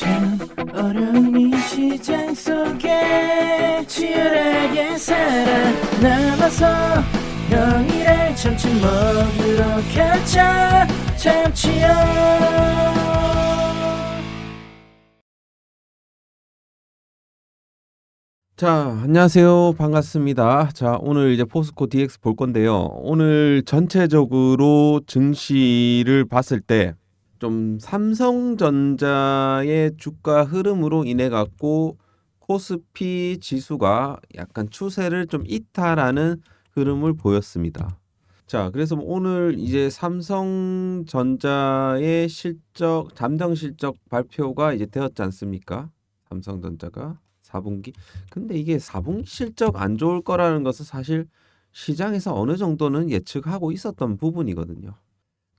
참 어려운 이 시장 속에 치열하게 살아남아서 평일에 점심 먹으러 가자 참치요. 자, 안녕하세요. 반갑습니다. 자, 오늘 이제 포스코 DX 볼 건데요. 오늘 전체적으로 증시를 봤을 때 좀 삼성전자의 주가 흐름으로 인해 갖고 코스피 지수가 약간 추세를 좀 이탈하는 흐름을 보였습니다. 자, 그래서 오늘 이제 삼성전자의 실적, 잠정 실적 발표가 이제 되었지 않습니까? 삼성전자가 4분기. 근데 이게 4분기 실적 안 좋을 거라는 것은 사실 시장에서 어느 정도는 예측하고 있었던 부분이거든요.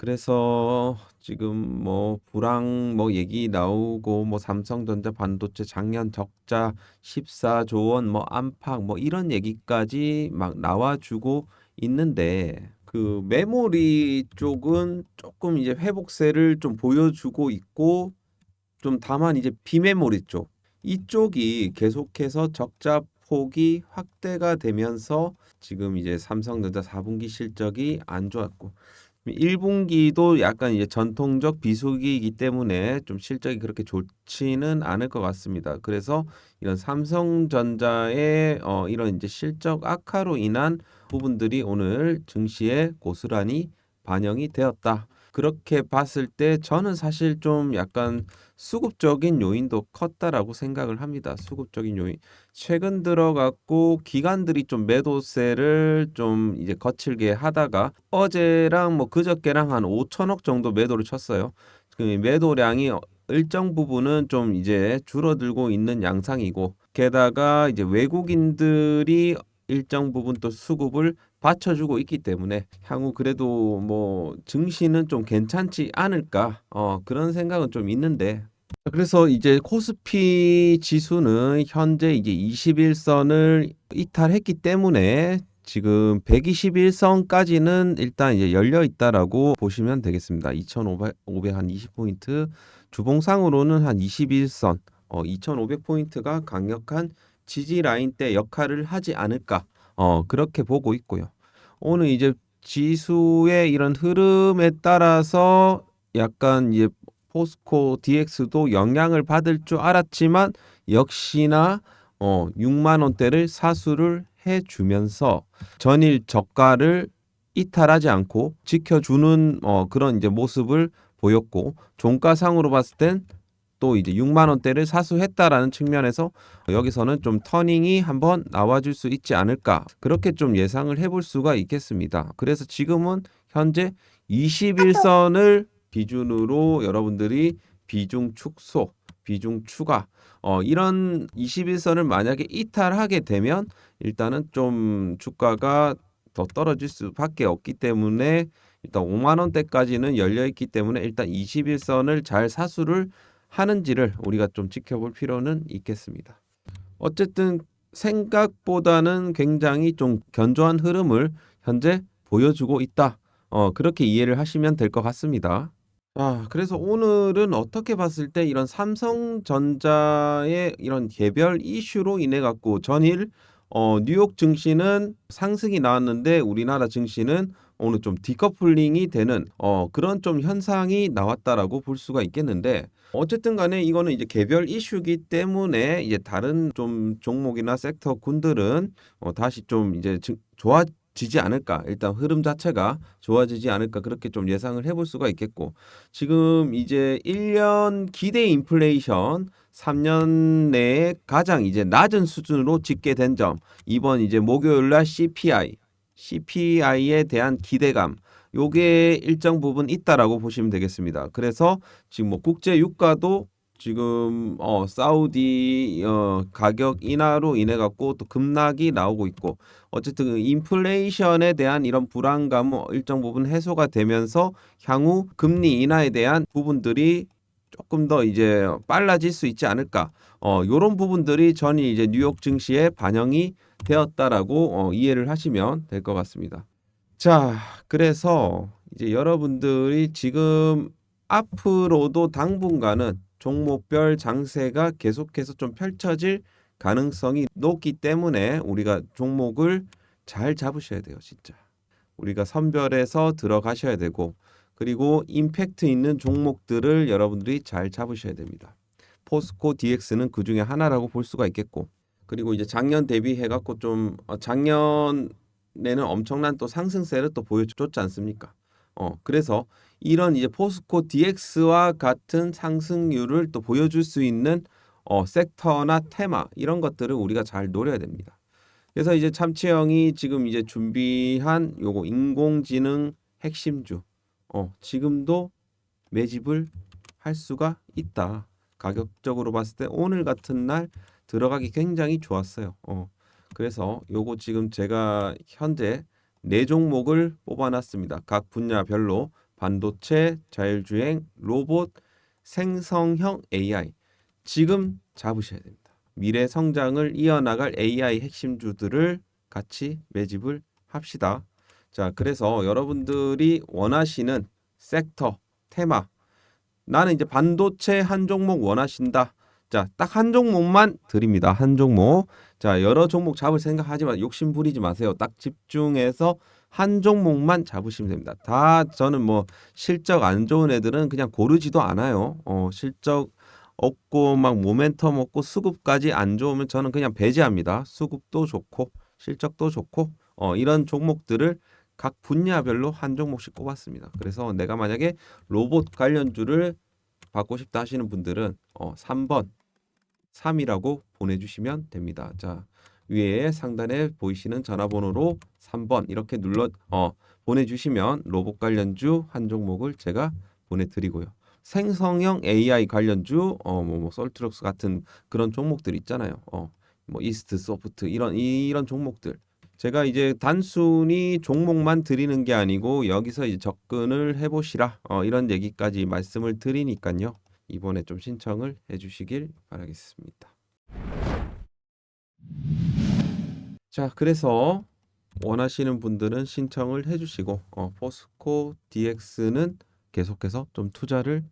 그래서 지금 뭐 불황 뭐 얘기 나오고 뭐 삼성전자 반도체 작년 적자 14조 원 뭐 안팎 뭐 이런 얘기까지 막 나와주고 있는데 그 메모리 쪽은 조금 이제 회복세를 좀 보여주고 있고 좀 다만 이제 비메모리 쪽 이쪽이 계속해서 적자 폭이 확대가 되면서 지금 이제 삼성전자 4분기 실적이 안 좋았고 1분기도 약간 이제 전통적 비수기이기 때문에 좀 실적이 그렇게 좋지는 않을 것 같습니다. 그래서 이런 삼성전자의 이런 이제 실적 악화로 인한 부분들이 오늘 증시에 고스란히 반영이 되었다. 그렇게 봤을 때 저는 사실 좀 약간 수급적인 요인도 컸다라고 생각을 합니다. 수급적인 요인. 최근 들어갔고 기관들이 좀 매도세를 좀 이제 거칠게 하다가 어제랑 뭐 그저께랑 한 5천억 정도 매도를 쳤어요. 그 매도량이 일정 부분은 좀 이제 줄어들고 있는 양상이고 게다가 이제 외국인들이 일정 부분 또 수급을 받쳐주고 있기 때문에 향후 그래도 뭐 증시는 좀 괜찮지 않을까 그런 생각은 좀 있는데 그래서 이제 코스피 지수는 현재 이제 21선을 이탈했기 때문에 지금 121선까지는 일단 이제 열려 있다라고 보시면 되겠습니다. 2,500 한 20포인트, 주봉상으로는 한 21선, 2,500포인트가 강력한 지지 라인 대 역할을 하지 않을까, 그렇게 보고 있고요. 오늘 이제 지수의 이런 흐름에 따라서 약간 이제 포스코 DX도 영향을 받을 줄 알았지만 역시나 6만 원대를 사수를 해주면서 전일 저가를 이탈하지 않고 지켜주는 그런 이제 모습을 보였고 종가상으로 봤을 땐 또 이제 6만 원대를 사수했다라는 측면에서 여기서는 좀 터닝이 한번 나와줄 수 있지 않을까 그렇게 좀 예상을 해볼 수가 있겠습니다. 그래서 지금은 현재 21선을 기준으로 여러분들이 비중 축소, 비중 추가 이런 21선을 만약에 이탈하게 되면 일단은 좀 주가가 더 떨어질 수밖에 없기 때문에 일단 5만 원대까지는 열려 있기 때문에 일단 21선을 잘 사수를 하는지를 우리가 좀 지켜볼 필요는 있겠습니다. 어쨌든 생각보다는 굉장히 좀 견조한 흐름을 현재 보여주고 있다. 그렇게 이해를 하시면 될 것 같습니다. 그래서 오늘은 어떻게 봤을 때 이런 삼성전자의 이런 개별 이슈로 인해 갖고 전일 뉴욕 증시는 상승이 나왔는데 우리나라 증시는 오늘 좀 디커플링이 되는 그런 좀 현상이 나왔다라고 볼 수가 있겠는데 어쨌든 간에 이거는 이제 개별 이슈기 때문에 이제 다른 좀 종목이나 섹터 군들은 다시 좀 이제 좋아지지 않을까. 일단 흐름 자체가 좋아지지 않을까. 그렇게 좀 예상을 해볼 수가 있겠고. 지금 이제 1년 기대 인플레이션 3년 내에 가장 이제 낮은 수준으로 집계된 점. 이번 이제 목요일 날 CPI에 대한 기대감. 요게 일정 부분 있다라고 보시면 되겠습니다. 그래서 지금 뭐 국제 유가도 지금 사우디 가격 인하로 인해 갖고 또 급락이 나오고 있고 어쨌든 인플레이션에 대한 이런 불안감은 일정 부분 해소가 되면서 향후 금리 인하에 대한 부분들이 조금 더 이제 빨라질 수 있지 않을까. 요런 부분들이 전이 이제 뉴욕 증시에 반영이 되었다라고 이해를 하시면 될 것 같습니다. 자, 그래서 이제 여러분들이 지금 앞으로도 당분간은 종목별 장세가 계속해서 좀 펼쳐질 가능성이 높기 때문에 우리가 종목을 잘 잡으셔야 돼요, 진짜. 우리가 선별해서 들어가셔야 되고, 그리고 임팩트 있는 종목들을 여러분들이 잘 잡으셔야 됩니다. 포스코 DX는 그 중에 하나라고 볼 수가 있겠고, 그리고 이제 작년 대비해 갖고 좀 작년에는 엄청난 또 상승세를 또 보여줬지 않습니까? 그래서 이런 이제 포스코 DX와 같은 상승률을 또 보여줄 수 있는 섹터나 테마 이런 것들을 우리가 잘 노려야 됩니다. 그래서 이제 참치형이 지금 이제 준비한 요거 인공지능 핵심주 지금도 매집을 할 수가 있다. 가격적으로 봤을 때 오늘 같은 날 들어가기 굉장히 좋았어요. 그래서 요거 지금 제가 현재 4종목을 뽑아놨습니다. 각 분야별로 반도체, 자율주행, 로봇, 생성형 AI 지금 잡으셔야 됩니다. 미래 성장을 이어나갈 AI 핵심주들을 같이 매집을 합시다. 자, 그래서 여러분들이 원하시는 섹터, 테마 나는 이제 반도체 한 종목 원하신다. 자, 딱 한 종목만 드립니다. 한 종목. 자, 여러 종목 잡을 생각하지 마. 욕심 부리지 마세요. 딱 집중해서 한 종목만 잡으시면 됩니다. 다 저는 뭐 실적 안 좋은 애들은 그냥 고르지도 않아요. 실적 없고 막 모멘텀 없고 수급까지 안 좋으면 저는 그냥 배제합니다. 수급도 좋고 실적도 좋고 이런 종목들을 각 분야별로 한 종목씩 꼽았습니다. 그래서 내가 만약에 로봇 관련주를 받고 싶다 하시는 분들은 3번 3이라고 보내주시면 됩니다. 자, 위에 상단에 보이시는 전화번호로 3번 이렇게 눌러 보내주시면 로봇 관련주 한 종목을 제가 보내드리고요. 생성형 AI 관련주 뭐 솔트럭스 같은 그런 종목들 있잖아요. 뭐 이스트 소프트 이런 종목들 제가 이제 단순히 종목만 드리는 게 아니고 여기서 이제 접근을 해보시라 이런 얘기까지 말씀을 드리니까요. 이번에 좀 신청을 해주시길 바라겠습니다. 자, 그래서 원하시는 분들은 신청을 해주시고 포스코 DX는 계속해서 좀 투자를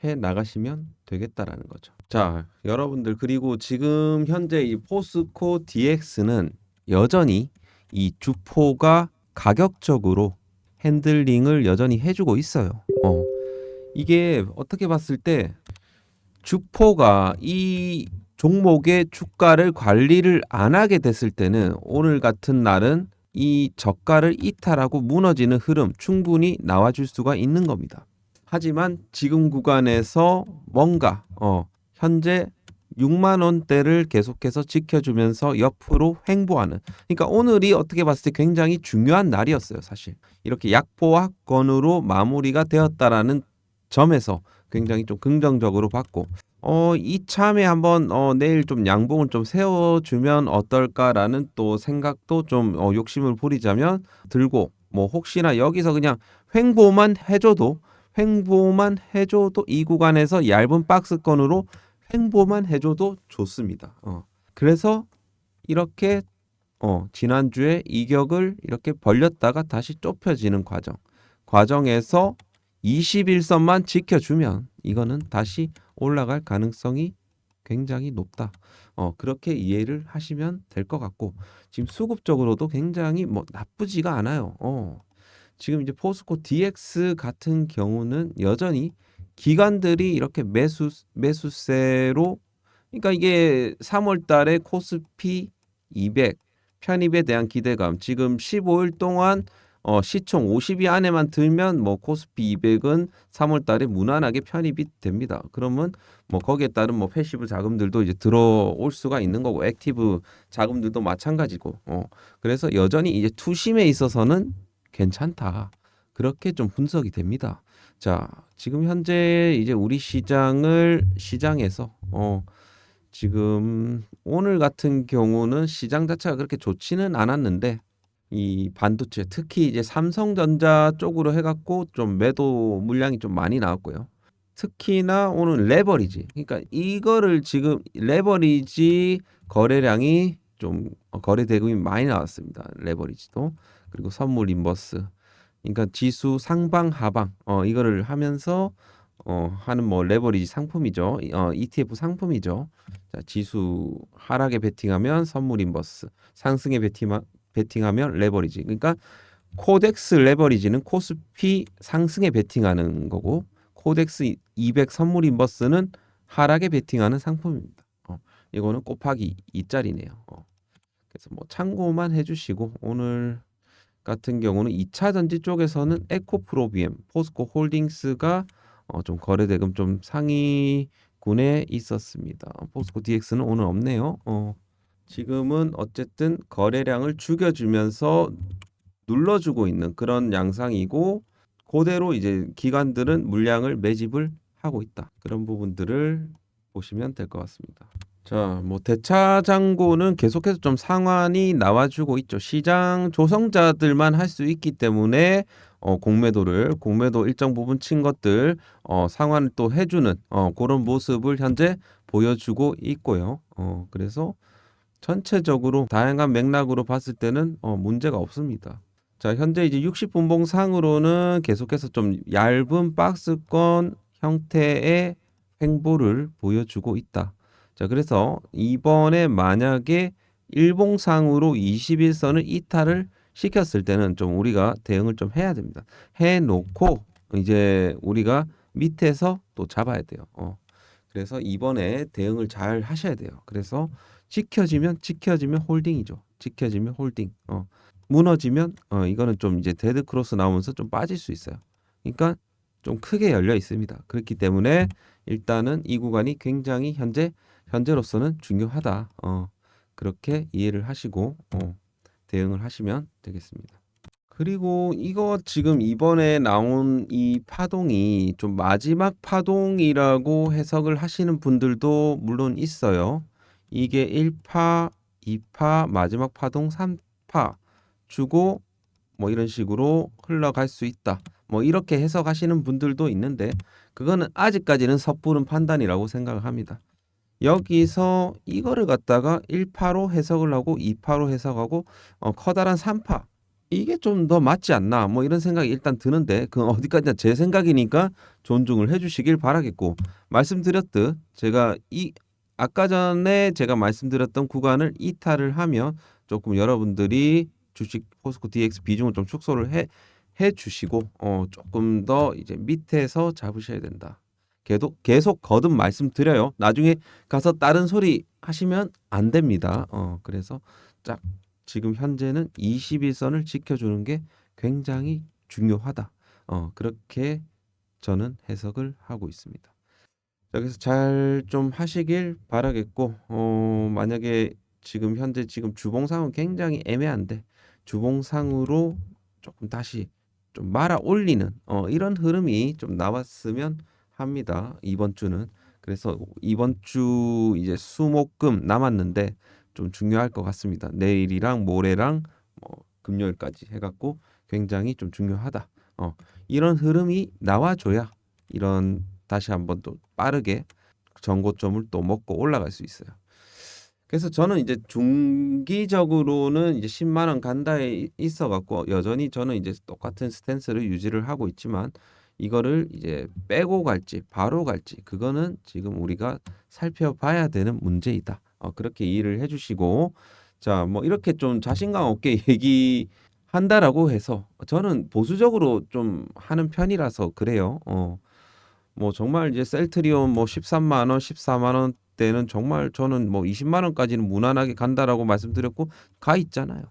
해 나가시면 되겠다라는 거죠. 자, 여러분들 그리고 지금 현재 이 포스코 DX는 여전히 이 주포가 가격적으로 핸들링을 여전히 해주고 있어요. 이게 어떻게 봤을 때 주포가 이 종목의 주가를 관리를 안 하게 됐을 때는 오늘 같은 날은 이 저가를 이탈하고 무너지는 흐름 충분히 나와줄 수가 있는 겁니다. 하지만 지금 구간에서 뭔가 현재 6만 원대를 계속해서 지켜주면서 옆으로 횡보하는 그러니까 오늘이 어떻게 봤을 때 굉장히 중요한 날이었어요. 사실 이렇게 약보합권으로 마무리가 되었다라는 점에서 굉장히 좀 긍정적으로 봤고 이참에 한번 내일 좀 양봉을 좀 세워주면 어떨까라는 또 생각도 좀 욕심을 부리자면 들고 뭐 혹시나 여기서 그냥 횡보만 해줘도 이 구간에서 얇은 박스권으로 횡보만 해줘도 좋습니다. 그래서 이렇게 지난주에 이격을 이렇게 벌렸다가 다시 좁혀지는 과정에서 21선만 지켜주면 이거는 다시 올라갈 가능성이 굉장히 높다. 그렇게 이해를 하시면 될 것 같고 지금 수급적으로도 굉장히 뭐 나쁘지가 않아요. 지금 이제 포스코 DX 같은 경우는 여전히 기관들이 이렇게 매수세로 그러니까 이게 3월 달에 코스피 200 편입에 대한 기대감 지금 15일 동안 시총 50위 안에만 들면 뭐 코스피 200은 3월 달에 무난하게 편입이 됩니다. 그러면 뭐 거기에 따른 뭐 패시브 자금들도 이제 들어올 수가 있는 거고 액티브 자금들도 마찬가지고 그래서 여전히 이제 투심에 있어서는 괜찮다. 그렇게 좀 분석이 됩니다. 자, 지금 현재 이제 우리 시장에서 지금 오늘 같은 경우는 시장 자체가 그렇게 좋지는 않았는데 이 반도체 특히 이제 삼성전자 쪽으로 해갖고 좀 매도 물량이 좀 많이 나왔고요. 특히나 오늘 레버리지 그러니까 이거를 지금 레버리지 거래량이 좀 거래 대금이 많이 나왔습니다. 레버리지도 그리고 선물 인버스 그러니까 지수 상방 하방 이거를 하면서 하는 뭐 레버리지 상품이죠. ETF 상품이죠. 자, 지수 하락에 베팅하면 선물 인버스, 상승에 베팅하면 레버리지. 그러니까 코덱스 레버리지는 코스피 상승에 베팅하는 거고 코덱스 200 선물 인버스는 하락에 베팅하는 상품입니다. 이거는 곱하기 2짜리네요. 그래서 뭐 참고만 해주시고 오늘 같은 경우는 2차 전지 쪽에서는 에코프로비엠, 포스코 홀딩스가 좀 거래 대금 좀 상위군에 있었습니다. 포스코 DX는 오늘 없네요. 지금은 어쨌든 거래량을 죽여주면서 눌러주고 있는 그런 양상이고 그대로 이제 기관들은 물량을 매집을 하고 있다. 그런 부분들을 보시면 될 것 같습니다. 자, 뭐 대차 잔고는 계속해서 좀 상환이 나와주고 있죠. 시장 조성자들만 할 수 있기 때문에 공매도 일정 부분 친 것들 상환을 또 해주는 그런 모습을 현재 보여주고 있고요. 그래서 전체적으로 다양한 맥락으로 봤을 때는 문제가 없습니다. 자, 현재 이제 60분봉상으로는 계속해서 좀 얇은 박스권 형태의 횡보를 보여주고 있다. 자, 그래서 이번에 만약에 일봉상으로 21선을 이탈을 시켰을 때는 좀 우리가 대응을 좀 해야 됩니다. 해놓고 이제 우리가 밑에서 또 잡아야 돼요. 그래서 이번에 대응을 잘 하셔야 돼요. 그래서 지켜지면 홀딩이죠. 지켜지면 홀딩. 무너지면 이거는 좀 이제 데드 크로스 나오면서 좀 빠질 수 있어요. 그러니까 좀 크게 열려 있습니다. 그렇기 때문에 일단은 이 구간이 굉장히 현재로서는 중요하다. 그렇게 이해를 하시고 대응을 하시면 되겠습니다. 그리고 이거 지금 이번에 나온 이 파동이 좀 마지막 파동이라고 해석을 하시는 분들도 물론 있어요. 이게 1파, 2파, 마지막 파동 3파 주고 뭐 이런 식으로 흘러갈 수 있다. 뭐 이렇게 해석하시는 분들도 있는데 그거는 아직까지는 섣부른 판단이라고 생각을 합니다. 여기서 이거를 갖다가 1파로 해석을 하고 2파로 해석하고 커다란 3파 이게 좀 더 맞지 않나 뭐 이런 생각이 일단 드는데 그 어디까지나 제 생각이니까 존중을 해주시길 바라겠고 말씀드렸듯 제가 아까 전에 제가 말씀드렸던 구간을 이탈을 하면 조금 여러분들이 주식 포스코 DX 비중을 좀 축소를 해 주시고 조금 더 이제 밑에서 잡으셔야 된다. 계속 거듭 말씀드려요. 나중에 가서 다른 소리 하시면 안 됩니다. 그래서 짝 지금 현재는 21선을 지켜주는 게 굉장히 중요하다. 그렇게 저는 해석을 하고 있습니다. 여기서 잘 좀 하시길 바라겠고 만약에 지금 현재 지금 주봉상은 굉장히 애매한데 주봉상으로 조금 다시 좀 말아 올리는 이런 흐름이 좀 나왔으면 합니다. 이번 주는. 그래서 이번 주 이제 수목금 남았는데 좀 중요할 것 같습니다. 내일이랑 모레랑 금요일까지 해갖고 굉장히 좀 중요하다. 이런 흐름이 나와줘야 이런 다시 한번 또 빠르게 전고점을 또 먹고 올라갈 수 있어요. 그래서 저는 이제 중기적으로는 이제 10만 원 간다에 있어 갖고 여전히 저는 이제 똑같은 스탠스를 유지를 하고 있지만 이거를 이제 빼고 갈지 바로 갈지 그거는 지금 우리가 살펴봐야 되는 문제이다. 그렇게 이해를 해주시고 자, 뭐 이렇게 좀 자신감 없게 얘기한다라고 해서 저는 보수적으로 좀 하는 편이라서 그래요. 뭐 정말 이제 셀트리온 뭐 13만 원, 14만 원대는 정말 저는 뭐 20만 원까지는 무난하게 간다라고 말씀드렸고 가 있잖아요.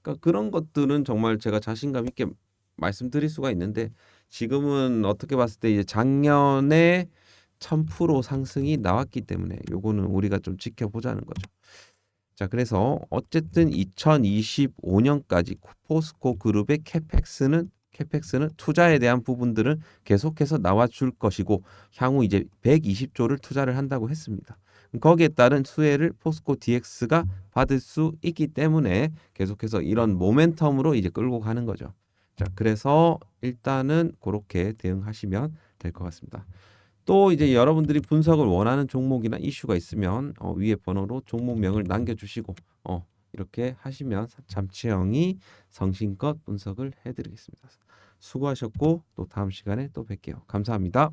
그러니까 그런 것들은 정말 제가 자신감 있게 말씀드릴 수가 있는데 지금은 어떻게 봤을 때 이제 작년에 1000% 상승이 나왔기 때문에 요거는 우리가 좀 지켜보자는 거죠. 자, 그래서 어쨌든 2025년까지 포스코 그룹의 캐펙스는 투자에 대한 부분들은 계속해서 나와줄 것이고 향후 이제 120조를 투자를 한다고 했습니다. 거기에 따른 수혜를 포스코 DX가 받을 수 있기 때문에 계속해서 이런 모멘텀으로 이제 끌고 가는 거죠. 자, 그래서 일단은 그렇게 대응하시면 될 것 같습니다. 또 이제 여러분들이 분석을 원하는 종목이나 이슈가 있으면 위에 번호로 종목명을 남겨주시고 이렇게 하시면 잠치형이 성심껏 분석을 해드리겠습니다. 수고하셨고 또 다음 시간에 또 뵐게요. 감사합니다.